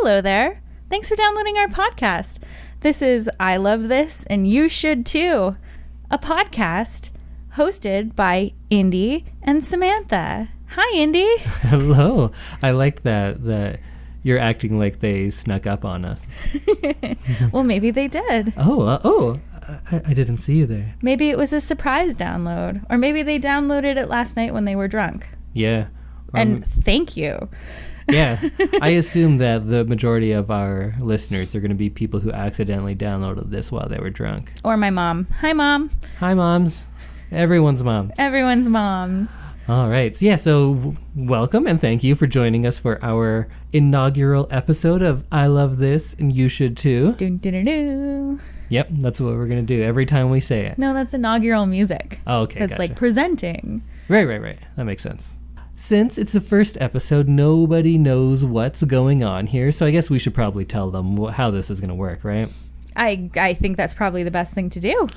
Hello there. Thanks for downloading our podcast. This is I Love This and You Should Too, a podcast hosted by Indy and Samantha. Hi, Indy. Hello. I like that you're acting like they snuck up on us. Well, maybe they did. I didn't see you there. Maybe it was a surprise download, or maybe they downloaded it last night when they were drunk. Yeah. And thank you. Yeah. I assume that the majority of our listeners are going to be people who accidentally downloaded this while they were drunk. Or my mom. Hi, Mom. Hi, moms. Everyone's moms. Everyone's moms. All right. So welcome and thank you for joining us for our inaugural episode of I Love This and You Should Too. Dun, dun, dun, dun. Yep, that's what we're going to do every time we say it. No, that's inaugural music. Oh, okay. That's gotcha. Like presenting. Right. That makes sense. Since it's the first episode, nobody knows what's going on here, so I guess we should probably tell them how this is going to work, right? I think that's probably the best thing to do.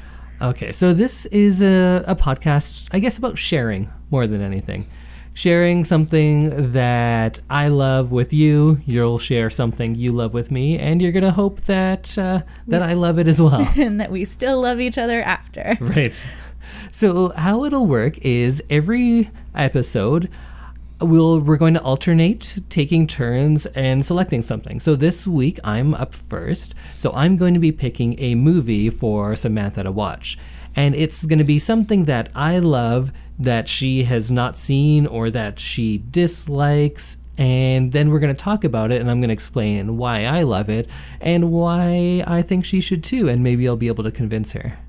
Okay, so this is a podcast, I guess, about sharing more than anything. Sharing something that I love with you, you'll share something you love with me, and you're going to hope that I love it as well. And that we still love each other after. Right. So how it'll work is every episode, we're going to alternate taking turns and selecting something. So this week I'm up first. So I'm going to be picking a movie for Samantha to watch. And it's going to be something that I love that she has not seen or that she dislikes. And then we're going to talk about it and I'm going to explain why I love it and why I think she should too. And maybe I'll be able to convince her.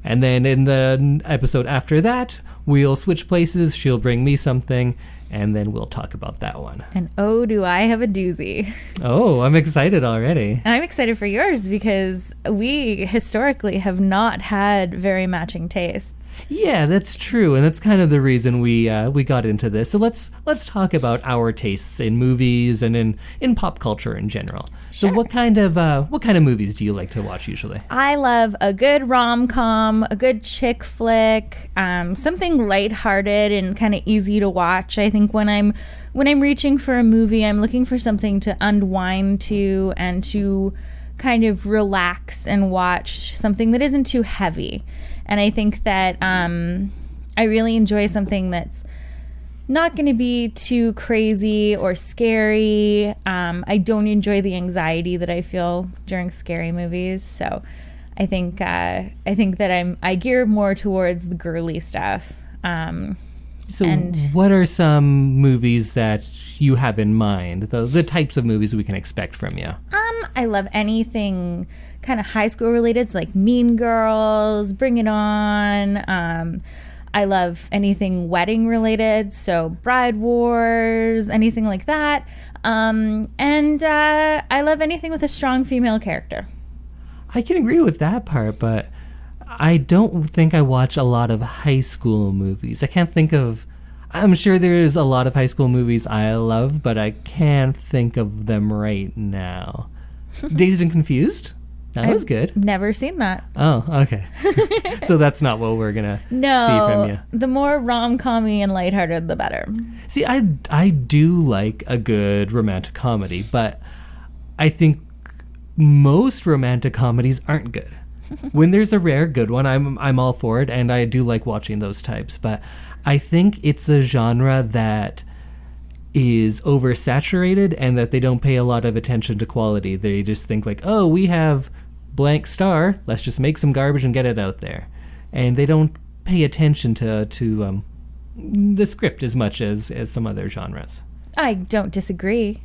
And then in the episode after that, we'll switch places. She'll bring me something, and then we'll talk about that one. And oh, do I have a doozy. Oh, I'm excited already. And I'm excited for yours because we historically have not had very matching tastes. Yeah, that's true, and that's kind of the reason we got into this. So let's talk about our tastes in movies and in pop culture in general. Sure. So what kind of movies do you like to watch usually? I love a good rom-com, a good chick flick, something lighthearted and kind of easy to watch. I think when I'm reaching for a movie, I'm looking for something to unwind to and to kind of relax and watch, something that isn't too heavy. And I think that I really enjoy something that's not going to be too crazy or scary. I don't enjoy the anxiety that I feel during scary movies. So I think that I gear more towards the girly stuff. What are some movies that you have in mind? The types of movies we can expect from you? I love anything kind of high school related, so like Mean Girls, Bring It On. I love anything wedding related, so Bride Wars, anything like that. And I love anything with a strong female character. I can agree with that part, but I don't think I watch a lot of high school movies. I'm sure there's a lot of high school movies I love, but I can't think of them right now. Dazed and Confused? That was good. Never seen that. Oh, okay. So that's not what we're going to see from you. The more rom-com-y and lighthearted, the better. See, I do like a good romantic comedy, but I think most romantic comedies aren't good. When there's a rare good one, I'm all for it, and I do like watching those types. But I think it's a genre that is oversaturated and that they don't pay a lot of attention to quality. They just think like, oh, we have blank star, let's just make some garbage and get it out there. And they don't pay attention to the script as much as some other genres. I don't disagree.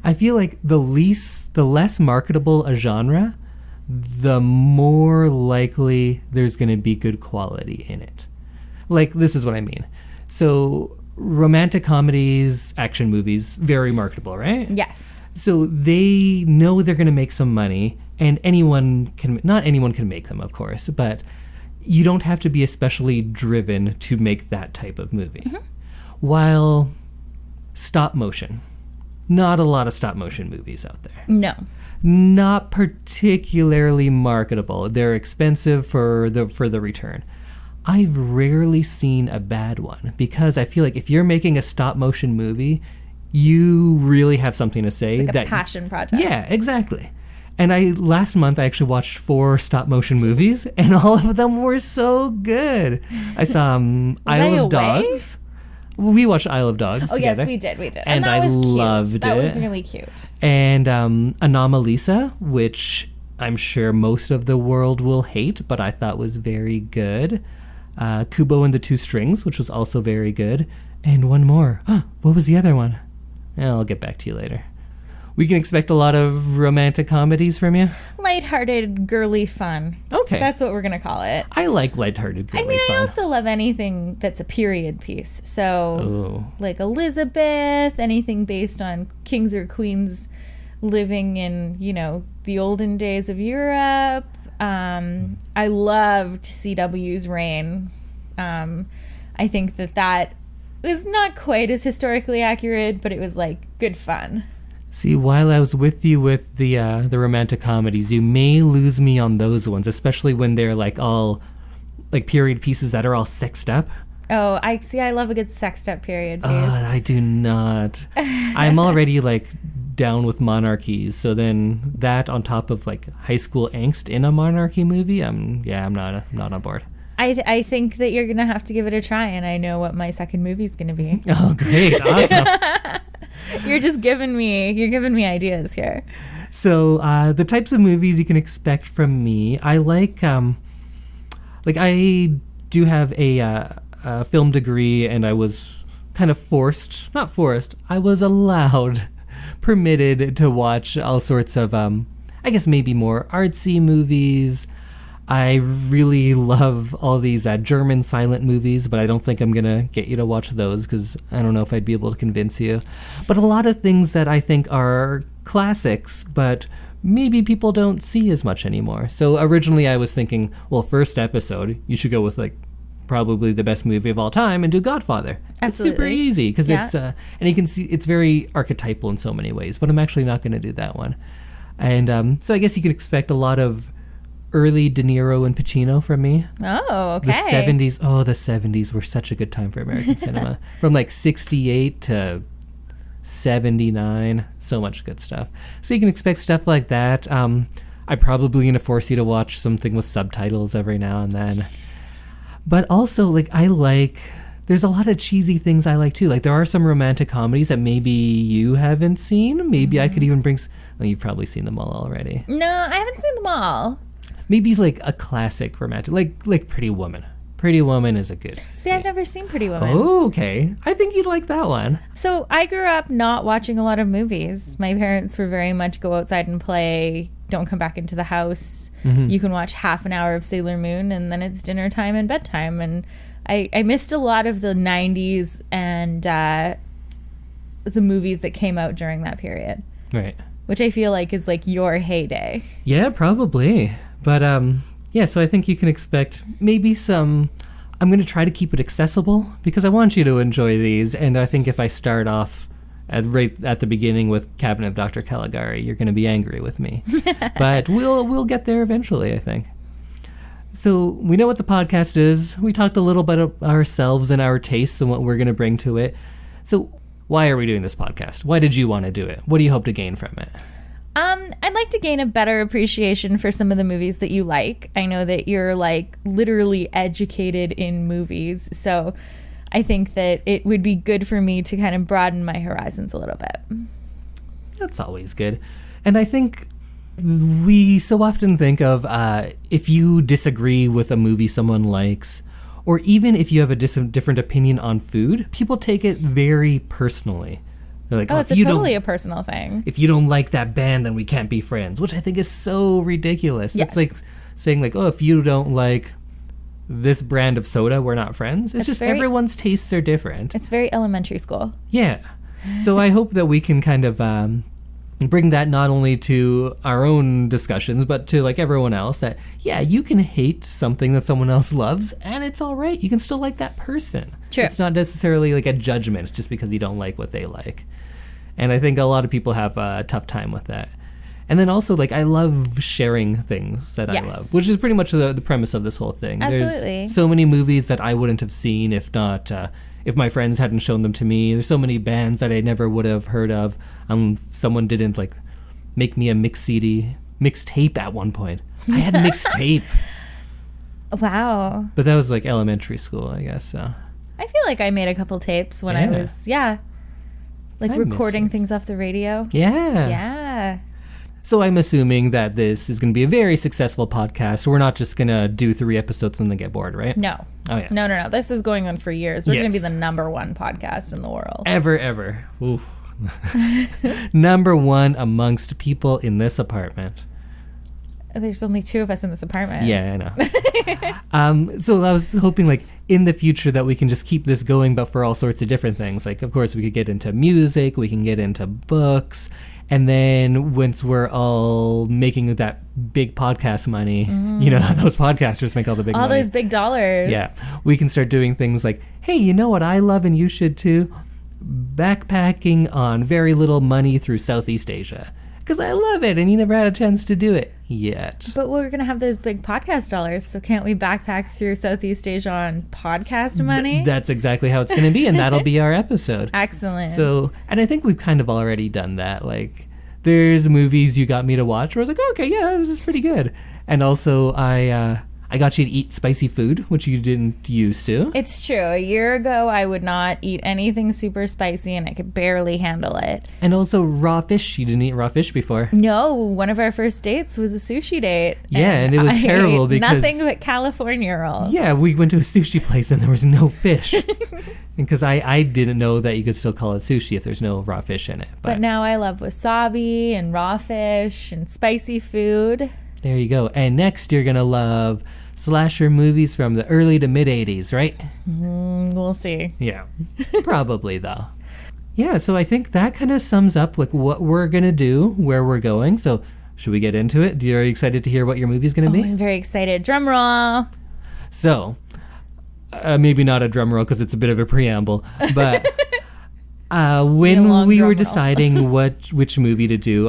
I feel like the less marketable a genre, the more likely there's going to be good quality in it. Like, this is what I mean. So, romantic comedies, action movies, very marketable, right? Yes. So they know they're going to make some money, and not anyone can make them, of course, but you don't have to be especially driven to make that type of movie. Mm-hmm. While stop motion, not a lot of stop motion movies out there. No. Not particularly marketable. They're expensive for the return. I've rarely seen a bad one because I feel like if you're making a stop motion movie, you really have something to say. It's like a passion project. Yeah, exactly. And last month I actually watched 4 stop motion movies, and all of them were so good. I saw Isle of Dogs. We watched Isle of Dogs together. Yes, we did. And that was loved cute. it. That was really cute. And Anomalisa, which I'm sure most of the world will hate, but I thought was very good. Kubo and the Two Strings, which was also very good. And one more. What was the other one? I'll get back to you later. We can expect a lot of romantic comedies from you? Lighthearted, girly fun. Okay. That's what we're going to call it. I like lighthearted, girly fun. I also love anything that's a period piece. So, like Elizabeth, anything based on kings or queens living in, the olden days of Europe. I loved CW's Reign. I think that was not quite as historically accurate, but it was, good fun. See, while I was with you with the romantic comedies, you may lose me on those ones, especially when they're all period pieces that are all sexed up. Oh, I love a good sexed up period piece. I do not. I'm already down with monarchies, so then that on top of high school angst in a monarchy movie, I'm not on board. I think that you're gonna have to give it a try, and I know what my second movie's gonna be. Oh, great! Awesome. You're giving me ideas here. So the types of movies you can expect from me, I I do have a film degree, and I was kind of I was permitted to watch all sorts of I guess maybe more artsy movies. I really love all these German silent movies, but I don't think I'm going to get you to watch those because I don't know if I'd be able to convince you. But a lot of things that I think are classics, but maybe people don't see as much anymore. So originally I was thinking, well, first episode, you should go with probably the best movie of all time and do Godfather. Absolutely. It's super easy because it's, and you can see it's very archetypal in so many ways, but I'm actually not going to do that one. And so I guess you could expect a lot of early De Niro and Pacino from me. Oh, okay. The 70s. Oh, the 70s were such a good time for American cinema. From 68 to 79. So much good stuff. So you can expect stuff like that. I'm probably going to force you to watch something with subtitles every now and then. But also, there's a lot of cheesy things I like too. There are some romantic comedies that maybe you haven't seen. Maybe I could even bring... Well, you've probably seen them all already. No, I haven't seen them all. Maybe a classic romantic, like Pretty Woman. Pretty Woman is a good... See, I've never seen Pretty Woman. Oh, okay. I think you'd like that one. So I grew up not watching a lot of movies. My parents were very much go outside and play, don't come back into the house. Mm-hmm. You can watch half an hour of Sailor Moon and then it's dinner time and bedtime. And I missed a lot of the 90s and the movies that came out during that period. Right. Which I feel is your heyday. Yeah, probably. But so I think you can expect maybe some... I'm going to try to keep it accessible because I want you to enjoy these. And I think if I start off right at the beginning with Cabinet of Dr. Caligari, you're going to be angry with me. But we'll get there eventually, I think. So we know what the podcast is. We talked a little bit about ourselves and our tastes and what we're going to bring to it. So why are we doing this podcast? Why did you want to do it? What do you hope to gain from it? I'd like to gain a better appreciation for some of the movies that you like. I know that you're literally educated in movies, so I think that it would be good for me to kind of broaden my horizons a little bit. That's always good. And I think we so often think of if you disagree with a movie someone likes, or even if you have a different opinion on food, people take it very personally. They're like, it's totally a personal thing. If you don't like that band, then we can't be friends, which I think is so ridiculous. Yes. It's like saying if you don't like this brand of soda, we're not friends. It's just everyone's tastes are different. It's very elementary school. Yeah. So I hope that we can kind of bring that not only to our own discussions, but to everyone else that, you can hate something that someone else loves and it's all right. You can still like that person. True. It's not necessarily a judgment just because you don't like what they like. And I think a lot of people have a tough time with that. And then also, I love sharing things that I love, which is pretty much the premise of this whole thing. Absolutely. There's so many movies that I wouldn't have seen if if my friends hadn't shown them to me. There's so many bands that I never would have heard of. Someone didn't like make me a mixtape at one point. I had mixtape. Wow. But that was like elementary school, I guess. So. I feel like I made a couple tapes when I was, like recording things off the radio. Yeah. Yeah. So I'm assuming that this is going to be a very successful podcast. We're not just going to do 3 episodes and then get bored, right? No. Oh, yeah. No. This is going on for years. We're going to be the #1 podcast in the world. Ever. Oof. #1 amongst people in this apartment. There's only 2 of us in this apartment. Yeah, I know. So I was hoping, like, in the future that we can just keep this going, but for all sorts of different things. Like, of course, we could get into music, we can get into books, and then once we're all making that big podcast money, you know, those podcasters make all the big money. All those big dollars. Yeah. We can start doing things like, hey, you know what I love and you should too? Backpacking on very little money through Southeast Asia. Because I love it, and you never had a chance to do it yet. But we're going to have those big podcast dollars, so can't we backpack through Southeast Asia on podcast money? That's exactly how it's going to be, and that'll be our episode. Excellent. So, and I think we've kind of already done that. Like, there's movies you got me to watch where I was like, oh, okay, yeah, this is pretty good. And also, I got you to eat spicy food, which you didn't used to. It's true. A year ago, I would not eat anything super spicy, and I could barely handle it. And also raw fish. You didn't eat raw fish before. No, one of our first dates was a sushi date. Yeah, and it was terrible ate because nothing but California roll. Yeah, we went to a sushi place and there was no fish. Because I didn't know that you could still call it sushi if there's no raw fish in it. But now I love wasabi and raw fish and spicy food. There you go. And next you're going to love slasher movies from the early to mid 80s, right? We'll see. Yeah, probably though. Yeah, so I think that kind of sums up like what we're going to do, where we're going. So should we get into it? Are you excited to hear what your movie's going to be? I'm very excited. Drum roll. So, maybe not a drum roll because it's a bit of a preamble, but when we were deciding which movie to do,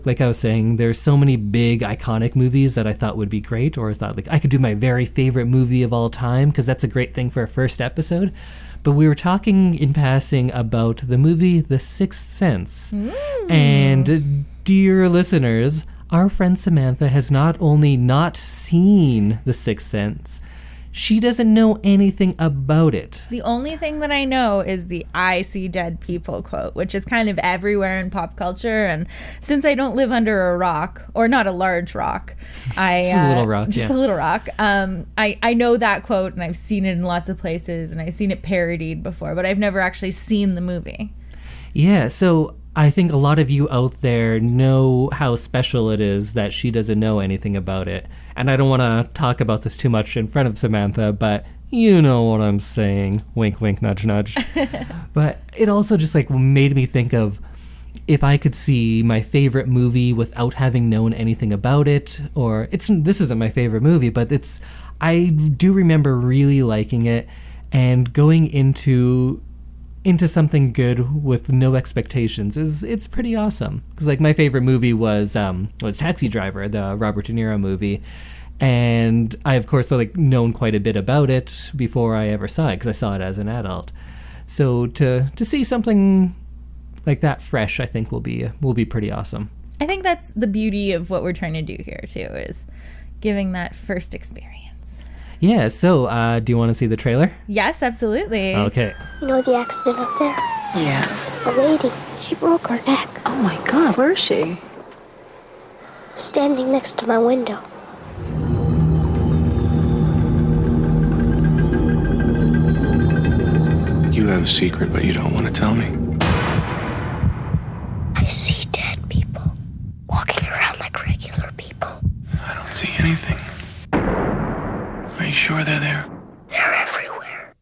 like I was saying, there's so many big iconic movies that I thought would be great, or I thought like I could do my very favorite movie of all time because that's a great thing for a first episode. But we were talking in passing about the movie The Sixth Sense. And dear listeners, our friend Samantha has not only not seen The Sixth Sense, she doesn't know anything about it. The only thing that I know is the "I see dead people" quote, which is kind of everywhere in pop culture. And since I don't live under a rock, or not a large rock, just a little rock. A little rock. I know that quote, and I've seen it in lots of places, and I've seen it parodied before, but I've never actually seen the movie. Yeah, so I think a lot of you out there know how special it is that she doesn't know anything about it. And I don't want to talk about this too much in front of Samantha, but you know what I'm saying. Wink, wink, nudge, nudge. But it also just like made me think of if I could see my favorite movie without having known anything about it, or this isn't my favorite movie, but I do remember really liking it and going into something good with no expectations it's pretty awesome. Because like my favorite movie was Taxi Driver, the Robert De Niro movie, and I of course like known quite a bit about it before I ever saw it because I saw it as an adult. So to see something like that fresh, I think will be pretty awesome. I think that's the beauty of what we're trying to do here too, is giving that first experience. Yeah, so do you want to see the trailer? Yes, absolutely. Okay. You know the accident up there? Yeah. The lady, she broke her neck. Oh my God, where is she? Standing next to my window. You have a secret, but you don't want to tell me. I see dead people walking around like regular people. I don't see anything. Are you sure they're there? They're everywhere.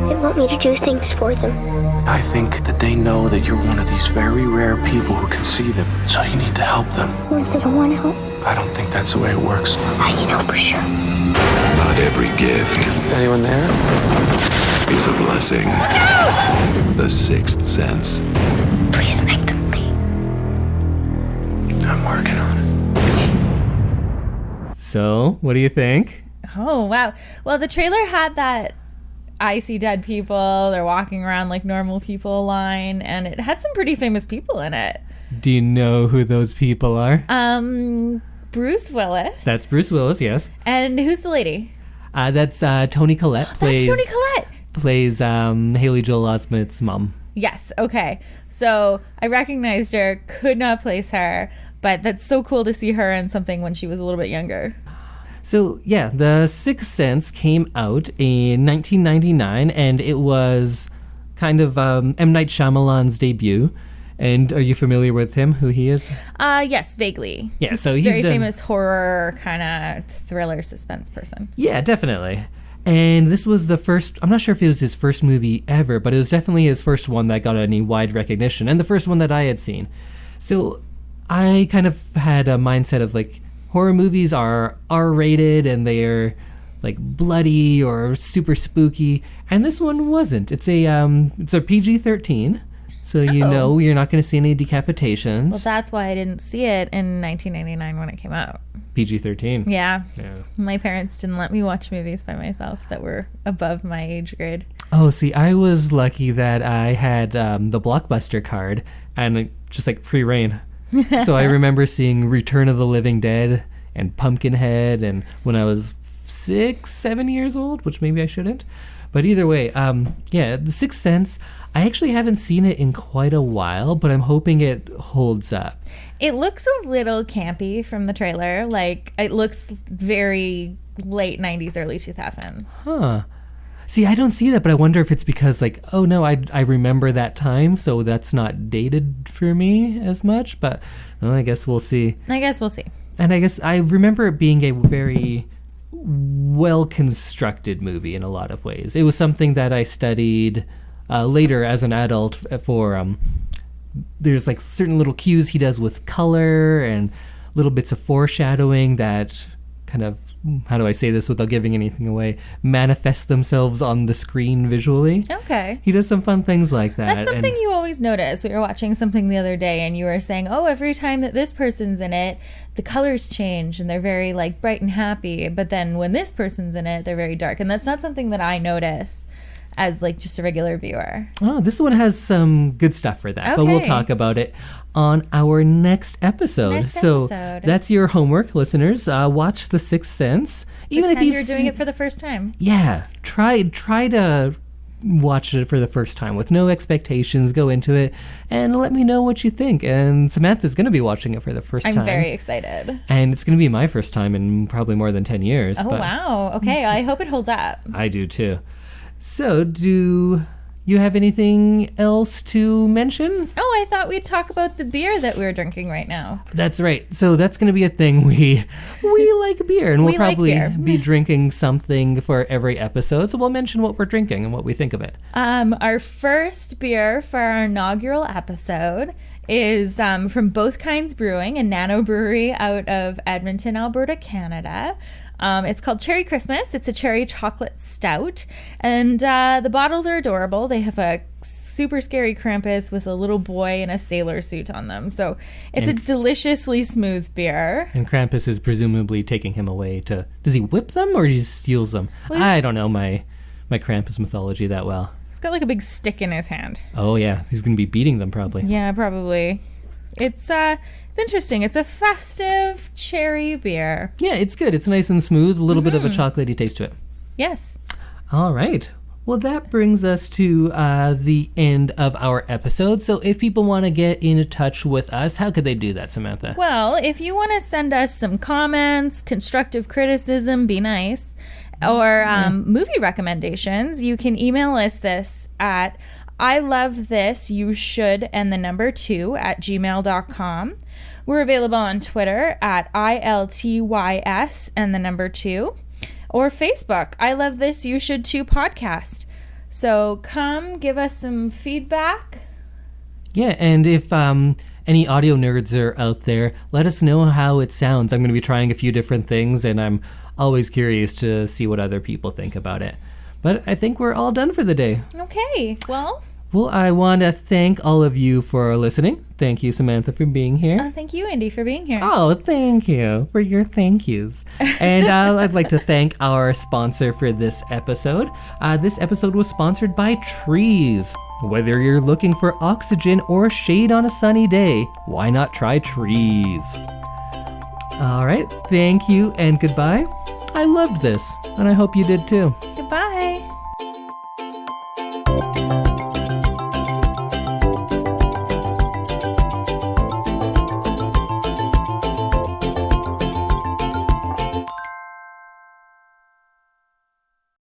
They want me to do things for them. I think that they know that you're one of these very rare people who can see them, so you need to help them. What if they don't want to help? I don't think that's the way it works. How do you know for sure? Not every gift Is anyone there? is a blessing. The Sixth Sense. Please make them leave. I'm working on it. So, what do you think? Oh, wow. Well, the trailer had that I see dead people, they're walking around like normal people line, and it had some pretty famous people in it. Do you know who those people are? Bruce Willis. That's Bruce Willis, yes. And who's the lady? That's Toni Collette. That's Toni Collette. Plays Haley Joel Osment's mom. Yes, okay. So I recognized her, could not place her, but that's so cool to see her in something when she was a little bit younger. So, yeah, The Sixth Sense came out in 1999, and it was kind of M. Night Shyamalan's debut. And are you familiar with him, who he is? Yes, vaguely. Yeah, so he's very famous horror kind of thriller suspense person. Yeah, definitely. And this was the first, I'm not sure if it was his first movie ever, but it was definitely his first one that got any wide recognition, and the first one that I had seen. So I kind of had a mindset of like, horror movies are R-rated and they're like bloody or super spooky, and this one wasn't. It's a PG-13. So you know you're not going to see any decapitations. Well, that's why I didn't see it in 1999 when it came out. PG-13. Yeah. My parents didn't let me watch movies by myself that were above my age grade. Oh, see, I was lucky that I had the Blockbuster card and just like free reign. So I remember seeing Return of the Living Dead and Pumpkinhead, and when I was 6-7 years old, which maybe I shouldn't. But either way, The Sixth Sense, I actually haven't seen it in quite a while, but I'm hoping it holds up. It looks a little campy from the trailer. Like, it looks very late 90s, early 2000s. Huh. See, I don't see that, but I wonder if it's because, like, oh no, I remember that time, so that's not dated for me as much, but well, I guess we'll see. And I guess I remember it being a very well-constructed movie in a lot of ways. It was something that I studied later as an adult for there's like certain little cues he does with color and little bits of foreshadowing that kind of, how do I say this without giving anything away, manifest themselves on the screen visually. Okay. He does some fun things like that. That's something you always notice. We were watching something the other day and you were saying, oh, every time that this person's in it, the colors change and they're very like bright and happy. But then when this person's in it, they're very dark. And that's not something that I notice as like just a regular viewer. Oh, this one has some good stuff for that, but we'll talk about it on our next episode. So that's your homework, listeners. Watch The Sixth Sense. Even if you're doing it for the first time. Yeah, try to watch it for the first time with no expectations. Go into it and let me know what you think. And Samantha's going to be watching it for the first time. I'm very excited. And it's going to be my first time in probably more than 10 years. Oh, wow. Okay, I hope it holds up. I do too. So, do you have anything else to mention? Oh, I thought we'd talk about the beer that we're drinking right now. That's right. So that's going to be a thing. We like beer, and we'll probably be drinking something for every episode. So we'll mention what we're drinking and what we think of it. Our first beer for our inaugural episode is from Both Kinds Brewing, a nano brewery out of Edmonton, Alberta, Canada. It's called Cherry Christmas. It's a cherry chocolate stout. And the bottles are adorable. They have a super scary Krampus with a little boy in a sailor suit on them. So it's a deliciously smooth beer. And Krampus is presumably taking him away to... Does he whip them or he steals them? Well, I don't know my Krampus mythology that well. He's got like a big stick in his hand. Oh, yeah. He's going to be beating them probably. Yeah, probably. It's interesting. It's a festive cherry beer. Yeah, it's good. It's nice and smooth. A little bit of a chocolatey taste to it. Yes. All right. Well, that brings us to the end of our episode. So if people want to get in touch with us, how could they do that, Samantha? Well, if you want to send us some comments, constructive criticism, be nice, or movie recommendations, you can email us this at I love this, you should, and the number 2 at gmail.com. We're available on Twitter at ILTYS and the number 2, or Facebook, I love this, you should too podcast. So come give us some feedback. Yeah, and if any audio nerds are out there, let us know how it sounds. I'm going to be trying a few different things, and I'm always curious to see what other people think about it. But I think we're all done for the day. Okay, well, Well, I want to thank all of you for listening. Thank you, Samantha, for being here. Thank you, Indy, for being here. Oh, thank you for your thank yous. And I'd like to thank our sponsor for this episode. This episode was sponsored by trees. Whether you're looking for oxygen or shade on a sunny day, why not try trees? All right, thank you and goodbye. I loved this, and I hope you did too. Goodbye.